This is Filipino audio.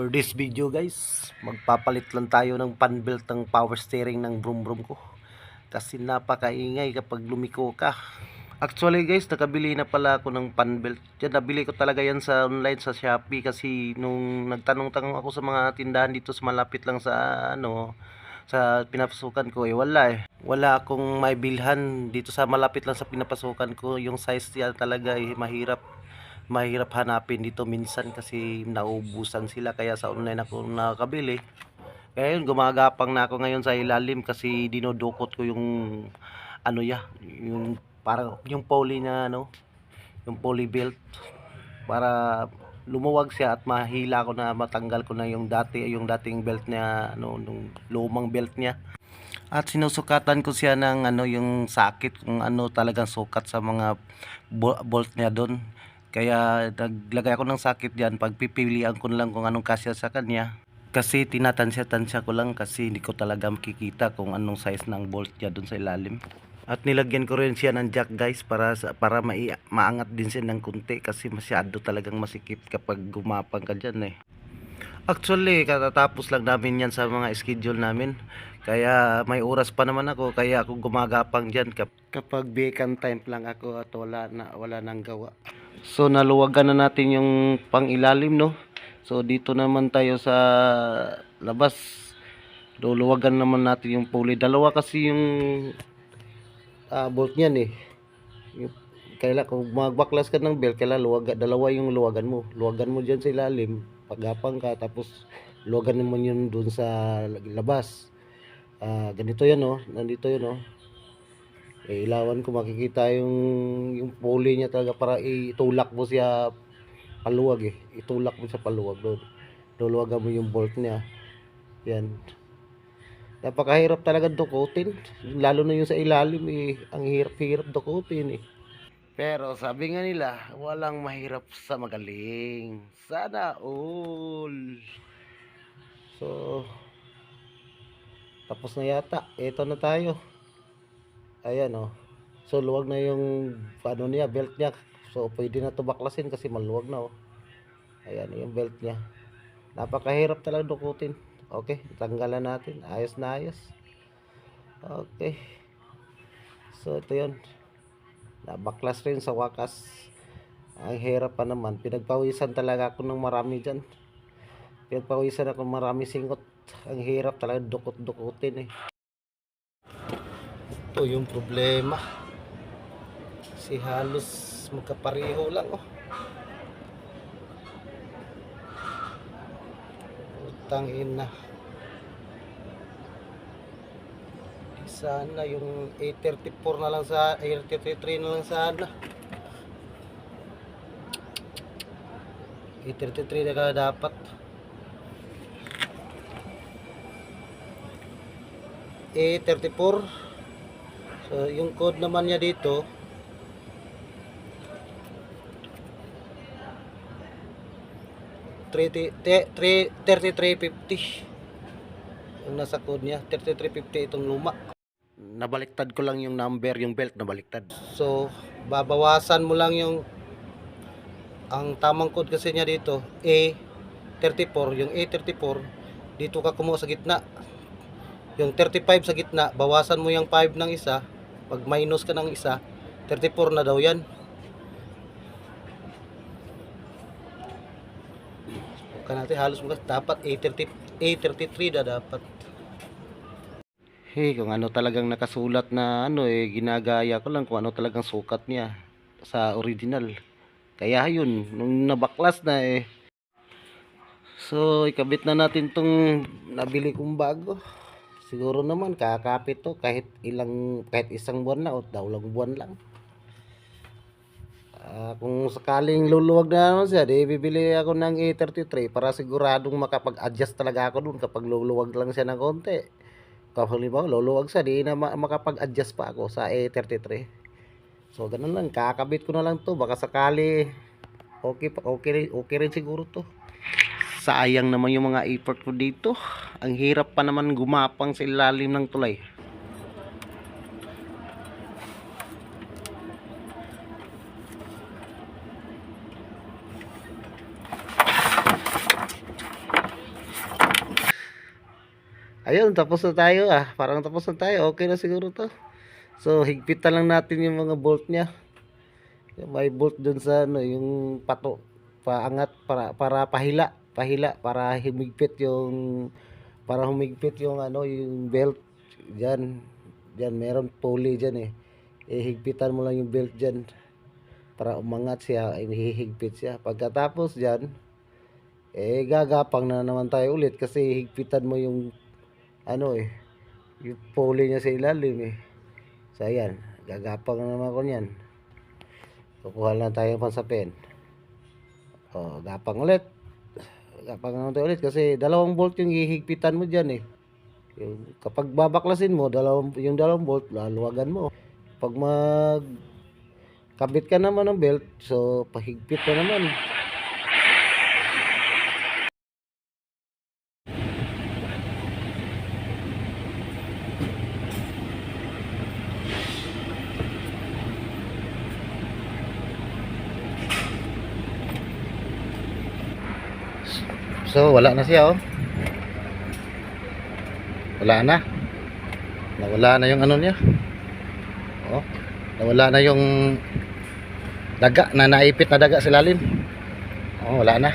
For this video guys, magpapalit lang tayo ng pan belt ng power steering ng brum brum ko. Kasi napakaingay kapag lumiko ka. Actually guys, nakabili na pala ako ng pan belt. Yan, nabili ko talaga yan sa online sa Shopee kasi nung nagtanong-tanong ako sa mga tindahan dito sa malapit lang sa sa pinapasukan ko wala eh. Wala akong maibilhan dito sa malapit lang sa pinapasukan ko. Yung size niya talaga mahirap hanapin dito minsan kasi naubusan sila, kaya sa online ako nakabili. Kaya yun, gumagapang na ako ngayon sa ilalim kasi dinodukot ko yung yung parang yung poly na yung poly belt para lumuwag siya at mahila ko na matanggal ko na yung dating belt niya, nung lumang belt niya. At sinusukatan ko siya ng yung sakit kung talagang sukat sa mga bolt niya doon. Kaya naglagay ako ng sakit diyan, pagpipilian ko lang kung anong kasya sa kanya. Kasi tinatansya-tansya ko lang kasi hindi ko talaga makikita kung anong size ng bolt niya doon sa ilalim. At nilagyan ko rin siya ng jack guys para maangat din siya ng kunti kasi masyado talagang masikip kapag gumapang ka dyan eh. Actually, katatapos lang namin yan sa mga schedule namin. Kaya may oras pa naman ako, kaya ako gumagapang dyan kapag vacant time lang ako at wala nang gawa. So naluwagan na natin yung pang ilalim, no. So dito naman tayo sa labas. Luluwagan naman natin yung pulley. Dalawa kasi yung bolt niyan eh. Kailan kung magbaklas ka ng belt, kailan dalawa yung luwagan mo. Luwagan mo diyan sa ilalim, paggapang ka, tapos luwagan naman yun dun sa labas. Ganito yan, oh. Nandito yun, oh. Ilawan ko, makikita yung pulley niya talaga para itulak mo siya paluwag eh. Itulak mo siya paluwag doon. Luluwagan mo yung bolt niya. Yan. Napakahirap talaga dukutin. Lalo na yung sa ilalim eh. Ang hirap-hirap dukutin eh. Pero sabi nga nila, walang mahirap sa magaling. Sana all. So, tapos na yata. Ito na tayo. Ayan oh. So luwag na yung niya, belt niya. So pwede na to baklasin kasi maluwag na oh. Ayan yung belt niya. Napakahirap talaga dukutin. Okay, tanggalan natin. Ayos na ayos. Okay. So ito yun. Nabaklas rin sa wakas. Ang hirap pa naman. Pinagpawisan talaga ako ng marami dyan. Pinagpawisan ako marami singot. Ang hirap talaga dukot-dukutin eh. Ito yung problema. Si halos magkapareho lang oh. Utang ina. Sana yung A34 na lang sa A33 na lang sana. A33 na ka dapat. A34. So yung code naman niya dito 3350. Yung nasa code niya 3350 itong luma. Nabaliktad ko lang yung number, yung belt nabaliktad. So babawasan mo lang yung ang tamang code kasi niya dito A34. Yung A34 dito ka kumuha sa gitna. Yung 35 sa gitna, bawasan mo yung 5 ng isa. Pag minus ka ng isa, 34 na daw yan. Huwag natin halos dapat A33 na dapat. Hey, kung ano talagang nakasulat na ginagaya ko lang kung ano talagang sukat niya sa original. Kaya yun, nung nabaklas na eh. So, ikabit na natin tong nabili kong bago. Siguro naman kakapit to kahit isang buwan na o dalawang buwan lang. Kung sakaling luluwag na naman siya, di bibili ako ng A33 para siguradong makapag-adjust talaga ako dun kapag luluwag lang siya ng konti. Kapag luluwag siya, di na makapag-adjust pa ako sa A33. So ganun lang, kakabit ko na lang to, baka sakali okay rin siguro to. Sayang naman yung mga effort ko dito. Ang hirap pa naman gumapang sa ilalim ng tulay. ayun, tapos na tayo parang tapos na tayo, okay na siguro to. So higpitan lang natin yung mga bolt niya. May bolt dun sa ano, yung pato, paangat para pahila para humigpit yung ano, yung belt diyan. Diyan meron pulley diyan eh. Higpitan mo lang yung belt diyan para umangat siya, hihigpit siya. Pagkatapos diyan, gagapang na naman tayo ulit kasi higpitan mo yung ano yung pulley niya sa ilalim eh. So ayan, gagapang na naman ako niyan. Kukuha lang tayo ng pansapin. Gapang ulit. Gapang naman tayo ulit kasi dalawang bolt yung hihigpitan mo dyan eh. Kapag babaklasin mo, yung dalawang bolt, laluwagan mo. Pag kabit ka naman ng belt, so pahigpit ka naman. So wala na siya wala na, nawala na yung ano niya, nawala na yung daga na naipit na daga sa ilalim, wala na.